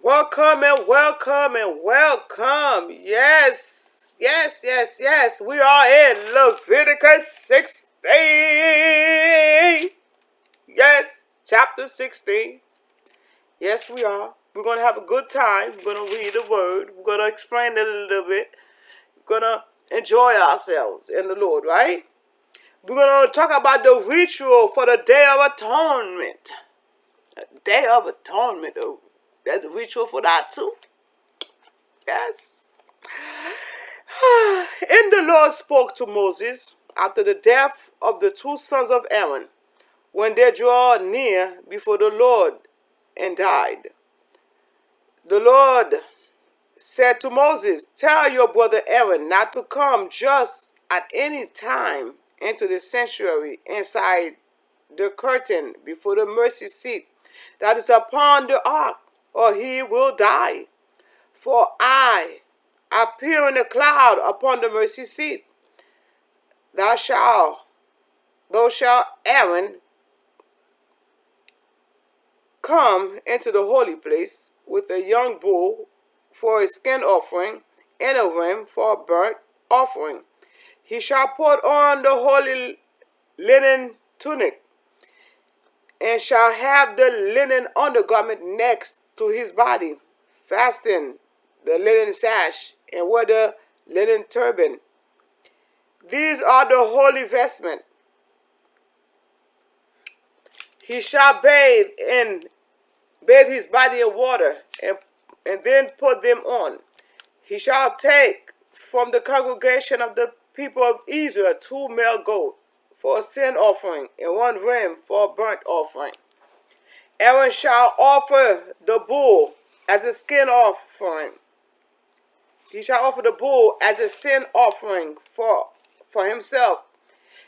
Welcome and welcome and welcome. Yes, yes, yes, yes. We are in Leviticus 16. Yes, chapter 16. Yes, we are. We're going to have a good time. We're going to read the word. We're going to explain it a little bit. We're going to enjoy ourselves in the Lord, right? We're going to talk about the ritual for the Day of Atonement. Day of Atonement. Oh, there's a ritual for that too. Yes. And the Lord spoke to Moses after the death of the two sons of Aaron, when they drew near before the Lord and died. The Lord said to Moses, "Tell your brother Aaron not to come just at any time into the sanctuary inside the curtain before the mercy seat that is upon the ark, or he will die. For I appear in a cloud upon the mercy seat. Thou shalt Aaron come into the holy place with a young bull for a skin offering and a ram for a burnt offering. He shall put on the holy linen tunic, and shall have the linen undergarment next to his body, fasten the linen sash, and wear the linen turban. These are the holy vestment. He shall bathe his body in water, and then put them on. He shall take from the congregation of the people of Israel 2 male goats for a sin offering, and 1 ram for a burnt offering. Aaron shall offer the bull as a skin offering. He shall offer the bull as a sin offering for himself,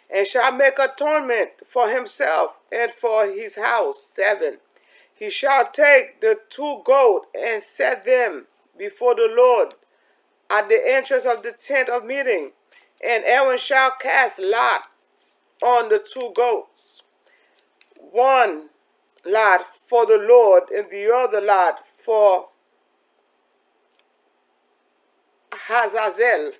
and shall make atonement for himself and for his house. 7. He shall take the 2 goats and set them before the Lord at the entrance of the tent of meeting, and Aaron shall cast lots on the 2 goats, 1 lot for the Lord, and the other lot for Hazazel.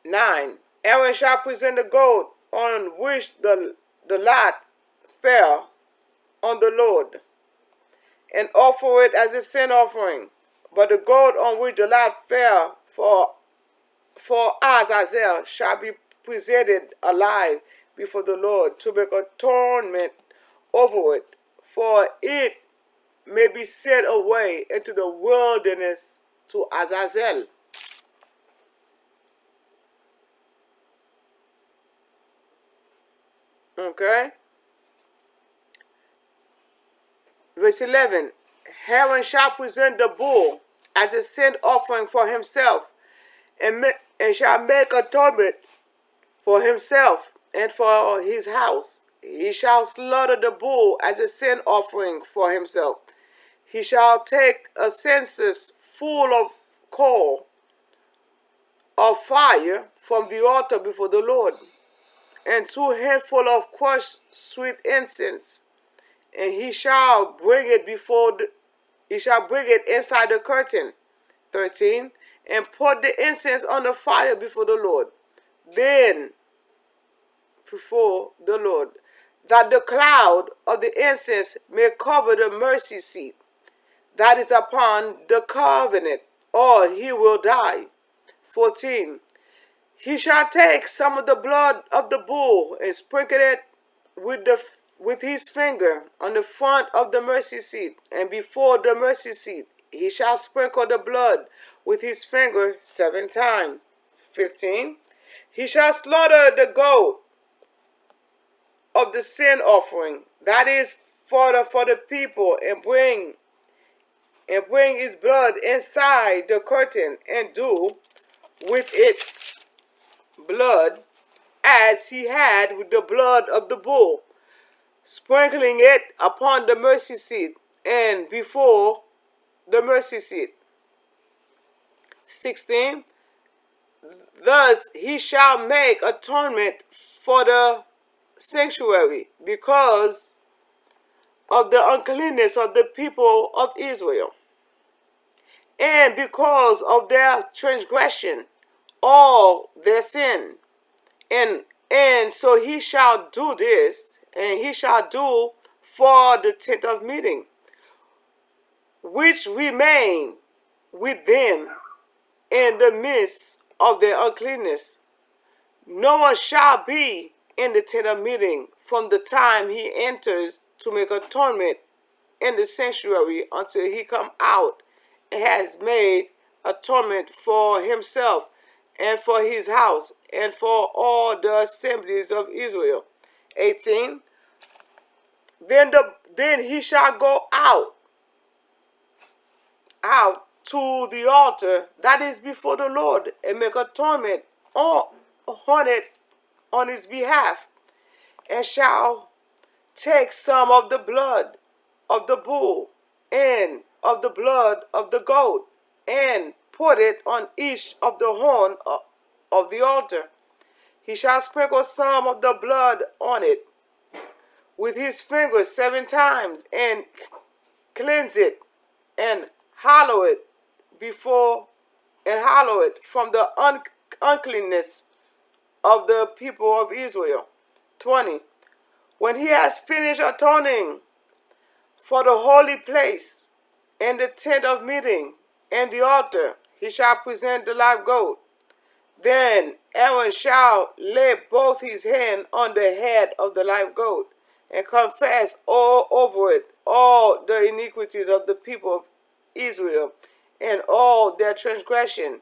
9. Aaron shall present the goat on which the lot fell on the Lord, and offer it as a sin offering. But the goat on which the lot fell for Azazel shall be presented alive before the Lord to make atonement over it, for it may be sent away into the wilderness to Azazel. Okay? Verse 11. Aaron shall present the bull as a sin offering for himself, and shall make atonement for himself and for his house. He shall slaughter the bull as a sin offering for himself. He shall take a census full of coal of fire from the altar before the Lord, and 2 handfuls of crushed sweet incense, and he shall bring it inside the curtain. 13. And put the incense on the fire before the Lord, that the cloud of the incense may cover the mercy seat that is upon the covenant, or he will die. 14. He shall take some of the blood of the bull and sprinkle it with his finger on the front of the mercy seat, and before the mercy seat. He shall sprinkle the blood with his finger 7 times. 15. He shall slaughter the goat of the sin offering, that is for the people, and bring his blood inside the curtain, and do with its blood as he had with the blood of the bull, sprinkling it upon the mercy seat and before the mercy seat. 16. Thus he shall make atonement for the sanctuary because of the uncleanness of the people of Israel. And because of their transgression, all their sin. And so he shall do this, and he shall do for the tent of meeting, which remain with them in the midst of their uncleanness. No one shall be in the tent of meeting from the time he enters to make atonement in the sanctuary until he come out and has made atonement for himself and for his house and for all the assemblies of Israel. 18. Then he shall go out to the altar that is before the Lord and make atonement on it on his behalf, and shall take some of the blood of the bull and of the blood of the goat, and put it on each of the horn of the altar. He shall sprinkle some of the blood on it with his fingers 7 times, and cleanse it, and hallow it from the uncleanness of the people of Israel. 20. When he has finished atoning for the holy place and the tent of meeting and the altar, he shall present the live goat. Then Aaron shall lay both his hands on the head of the live goat, and confess all over it all the iniquities of the people of Israel, and all their transgression,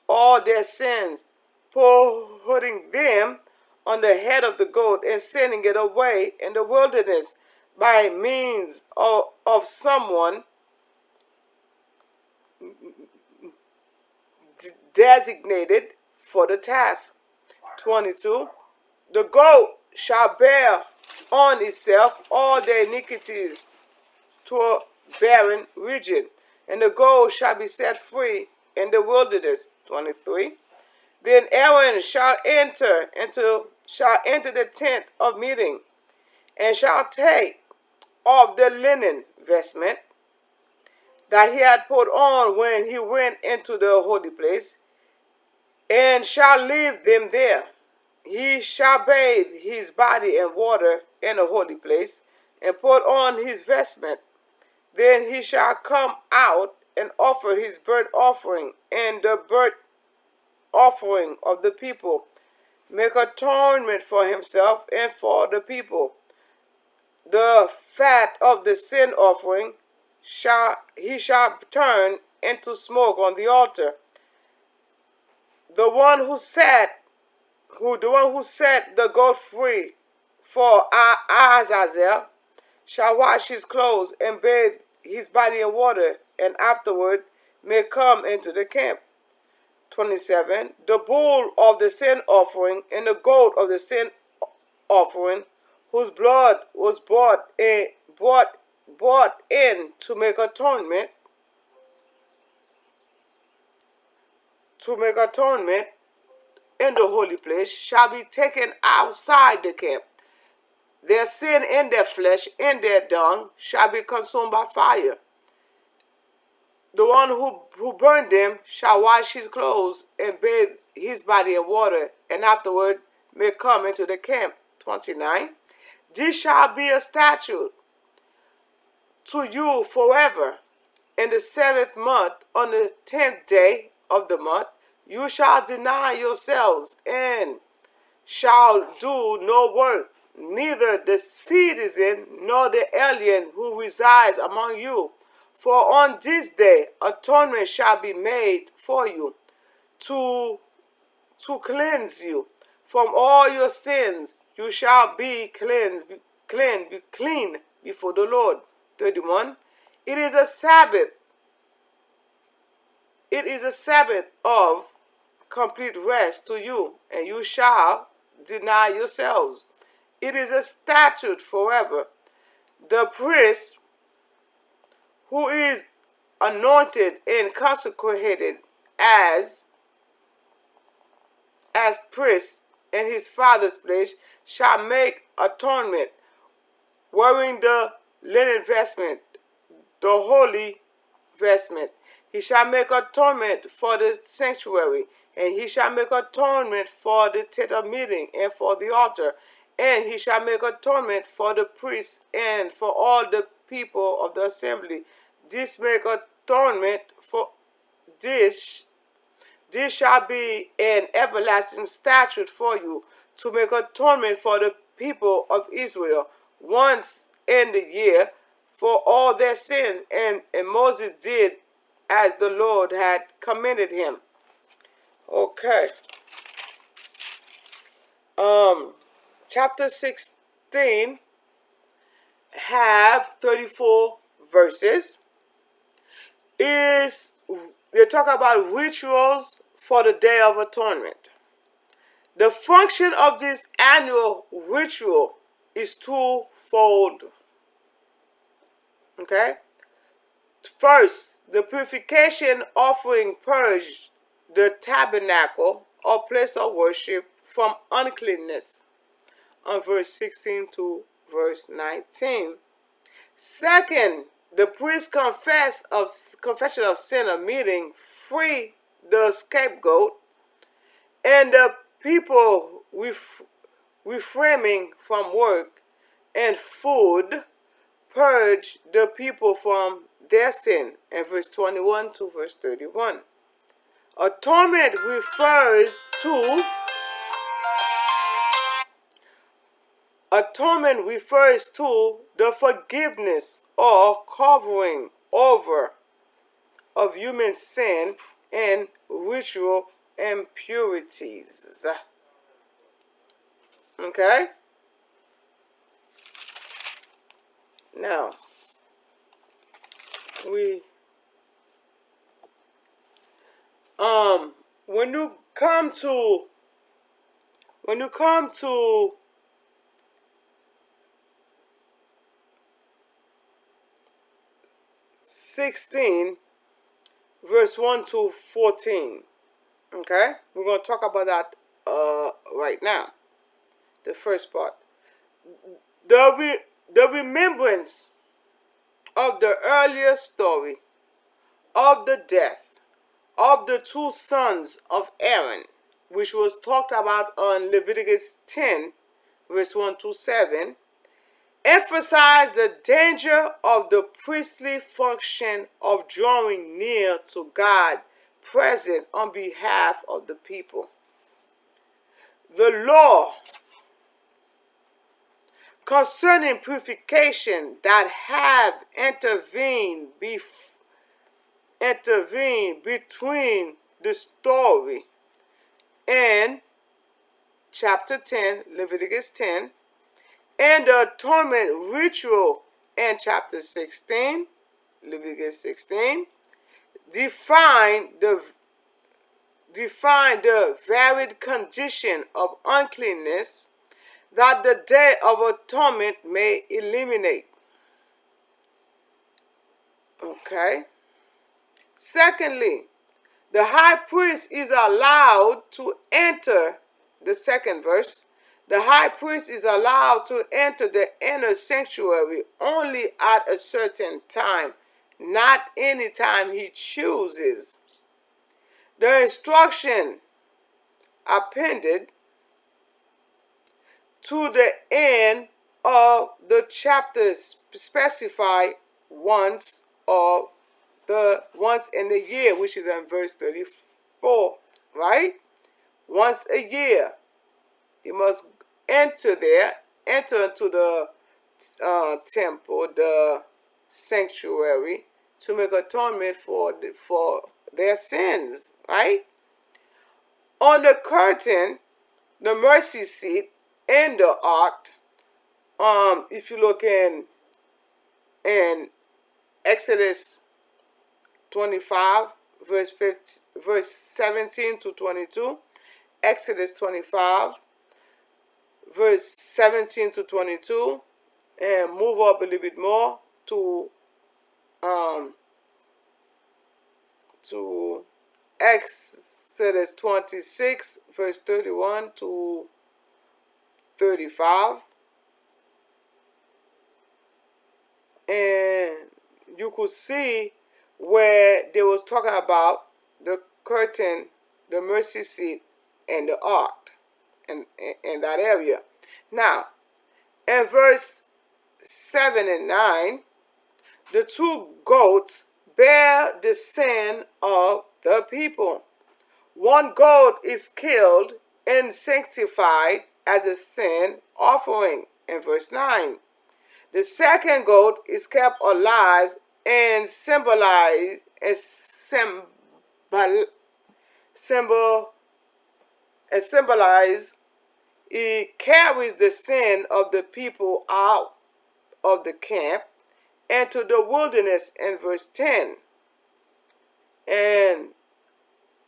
all their sins, putting them on the head of the goat, and sending it away in the wilderness by means of someone designated for the task. 22. The goat shall bear on itself all their iniquities to a barren region, and the goat shall be set free in the wilderness. 23. Then Aaron shall enter the tent of meeting, and shall take off the linen vestment that he had put on when he went into the holy place, and shall leave them there. He shall bathe his body in water in a holy place, and put on his vestment. Then he shall come out and offer his burnt offering and the burnt offering of the people, make atonement for himself and for the people. The fat of the sin offering he shall turn into smoke on the altar. The one who set the goat free for Azazel shall wash his clothes and bathe his body in water, and afterward may come into the camp. 27. The bull of the sin offering and the goat of the sin offering, whose blood was brought in to make atonement in the holy place, shall be taken outside the camp. Their sin and their flesh and their dung shall be consumed by fire. The one who burned them shall wash his clothes and bathe his body in water, and afterward may come into the camp. 29. This shall be a statute to you forever. In the 7th month, on the 10th day of the month, you shall deny yourselves, and shall do no work, neither the citizen nor the alien who resides among you. For on this day atonement shall be made for you, to cleanse you from all your sins. You shall be clean before the Lord. 31. It is a Sabbath. It is a Sabbath of complete rest to you, and you shall deny yourselves. It is a statute forever. The priest who is anointed and consecrated as priest in his father's place shall make atonement, wearing the linen vestment, the holy vestment. He shall make atonement for the sanctuary, and he shall make atonement for the tent of meeting and for the altar, and he shall make atonement for the priests and for all the people of the assembly. This make atonement for this. This shall be an everlasting statute for you, to make atonement for the people of Israel once in the year for all their sins. And Moses did as the Lord had commanded him. Okay. Chapter 16 have 34 verses. They talk about rituals for the Day of Atonement. The function of this annual ritual is twofold. Okay? First, the purification offering purged the tabernacle or place of worship from uncleanness, on verse 16 to verse 19. Second, the priest's confession of sin of meeting free the scapegoat, and the people refraining from work and food purge the people from their sin, in verse 21 to verse 31. Atonement refers to the forgiveness or covering over of human sin and ritual impurities. Okay? Now, when you come to 16 verse 1 to 14, okay, we're going to talk about that right now. The first part, the remembrance of the earlier story of the death of the two sons of Aaron, which was talked about on Leviticus 10 verse 1 to 7, emphasize the danger of the priestly function of drawing near to God present on behalf of the people. The law concerning purification that have intervened between the story in chapter 10, Leviticus 10, and the atonement ritual in chapter 16, Leviticus 16, define the varied condition of uncleanness that the Day of Atonement may eliminate. Okay? Secondly, the high priest is allowed to enter, the second verse, the high priest is allowed to enter the inner sanctuary only at a certain time, not any time he chooses. The instruction appended to the end of the chapter specify once in a year, which is in verse 34, right? Once a year, you must enter into the temple, the sanctuary, to make atonement for their sins, right? On the curtain, the mercy seat, and the ark, if you look in Exodus 25, verse 17 to 22, Exodus 25, verse 17 to 22, and move up a little bit more to Exodus 26, verse 31 to 35. and you could see where they was talking about the curtain, the mercy seat, and the ark, and in that area. Now, in verse 7 and 9, the two goats bear the sin of the people. One goat is killed and sanctified as a sin offering in verse 9. The second goat is kept alive and symbolized it carries the sin of the people out of the camp into the wilderness in verse 10.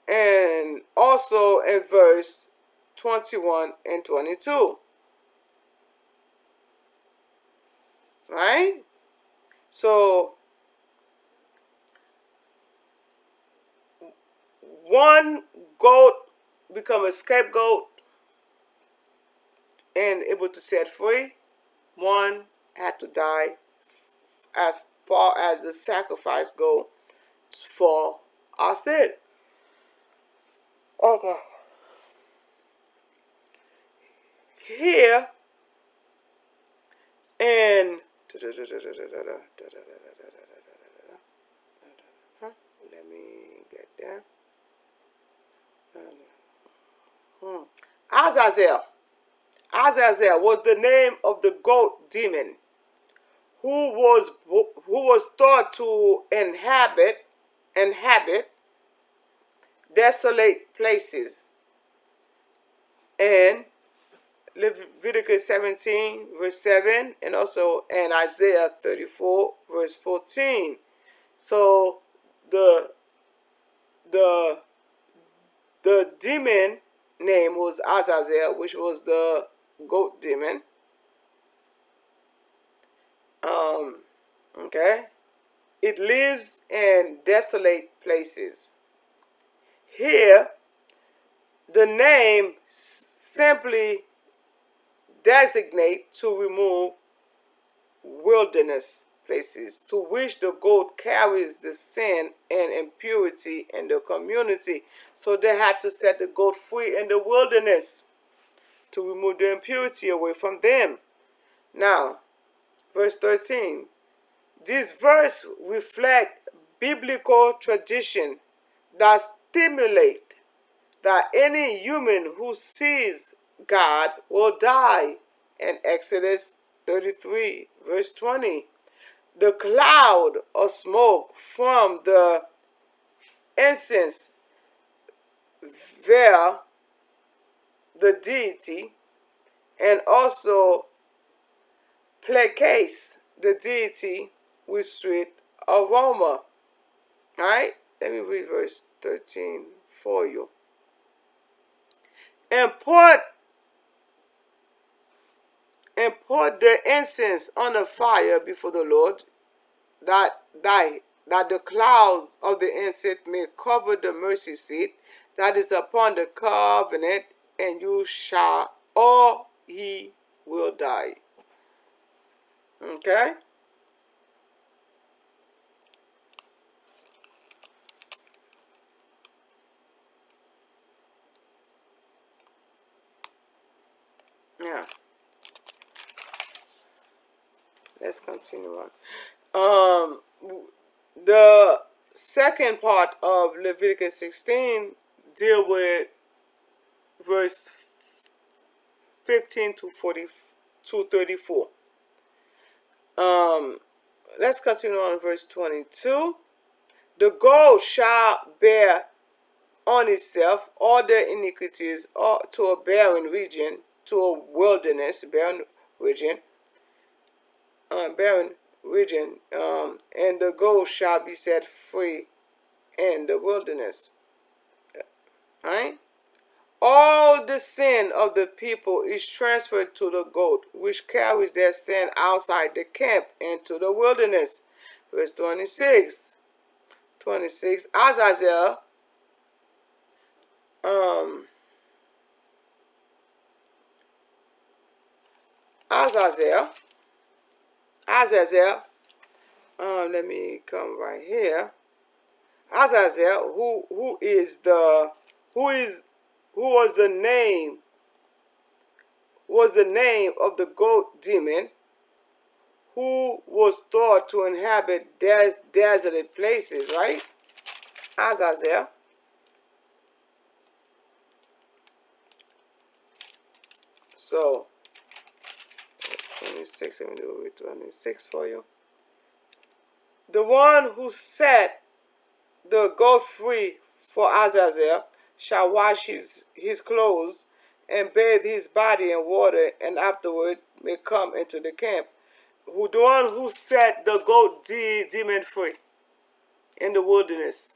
And also in verse 21 and 22. Right? So one goat become a scapegoat and able to set free. One had to die as far as the sacrifice go for our sin. Okay. Here and let me get there. Azazel. Azazel was the name of the goat demon who was thought to inhabit desolate places. And Leviticus 17 verse 7, and also in Isaiah 34 verse 14. So the demon name was Azazel, which was the goat demon. Okay, it lives in desolate places. Here, the name simply designate to remove wilderness places to which the goat carries the sin and impurity in the community. So they had to set the goat free in the wilderness to remove the impurity away from them. Now, verse 13. This verse reflects biblical tradition that stimulate that any human who sees God will die in Exodus 33 verse 20. The cloud of smoke from the incense there the deity, and also placates the deity with sweet aroma. Alright, let me read verse 13 for you. And put the incense on the fire before the Lord, that the clouds of the incense may cover the mercy seat that is upon the covenant, and you shall, or he will die. Okay? Yeah. Let's continue on. The second part of Leviticus 16 deal with verse 15 to 34. Let's continue on verse 22. The goat shall bear on itself all their iniquities, or to a barren region, to a wilderness, barren region, and the goat shall be set free in the wilderness. Right? All the sin of the people is transferred to the goat, which carries their sin outside the camp into the wilderness. Verse 26. Azazel Let me come right here. Azazel, who was the name of the goat demon, who was thought to inhabit desolate places, right? Azazel. So 26, let me do it 26 for you. The one who set the goat free for Azazel shall wash his clothes and bathe his body in water, and afterward may come into the camp. The one who set the goat demon free in the wilderness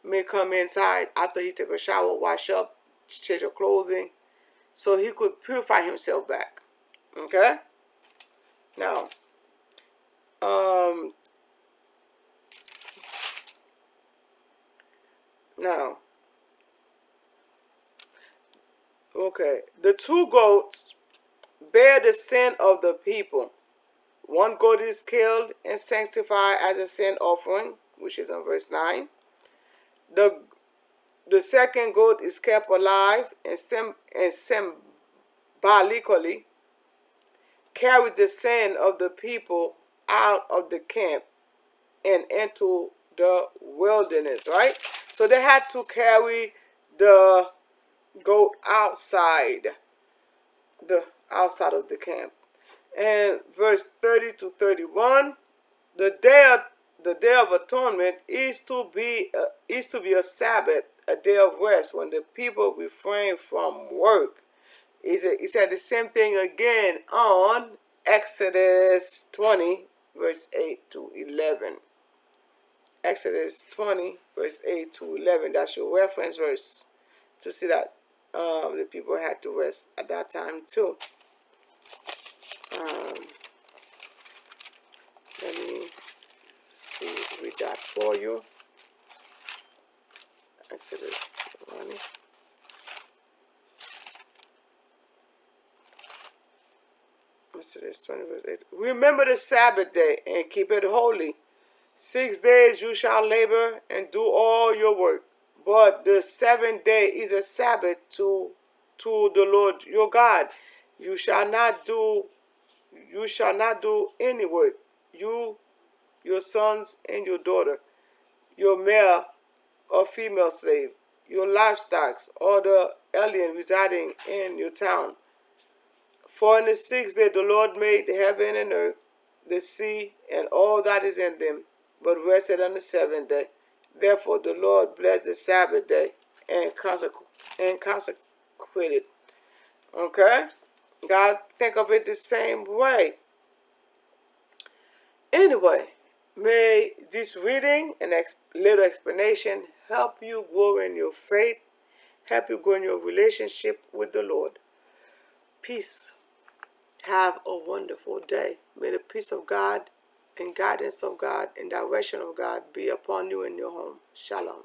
may come inside after he take a shower, wash up, change your clothing, so he could purify himself back. Okay? Now, okay, the two goats bear the sin of the people. One goat is killed and sanctified as a sin offering, which is in verse 9. The second goat is kept alive and symbolically carried the sin of the people out of the camp and into the wilderness, right? So they had to carry the goat outside of the camp. And verse 30 to 31, the day of atonement is to be a Sabbath, a day of rest, when the people refrain from work. He said the same thing again on Exodus 20, verse 8 to 11. Exodus 20, verse 8 to 11. That's your reference verse to see that the people had to rest at that time too. Let me read that for you. Exodus 20. Exodus 20, verse 8. Remember the Sabbath day and keep it holy. 6 days you shall labor and do all your work, but the seventh day is a Sabbath to the Lord your God. You shall not do any work. You, your sons and your daughter, your male or female slave, your livestock, or the alien residing in your town. For in the 6th day the Lord made the heaven and earth, the sea, and all that is in them, but rested on the 7th day. Therefore the Lord blessed the Sabbath day and consecrated. Okay? God think of it the same way. Anyway, may this reading and little explanation help you grow in your faith, help you grow in your relationship with the Lord. Peace. Have a wonderful day. May the peace of God and guidance of God and direction of God be upon you in your home. Shalom.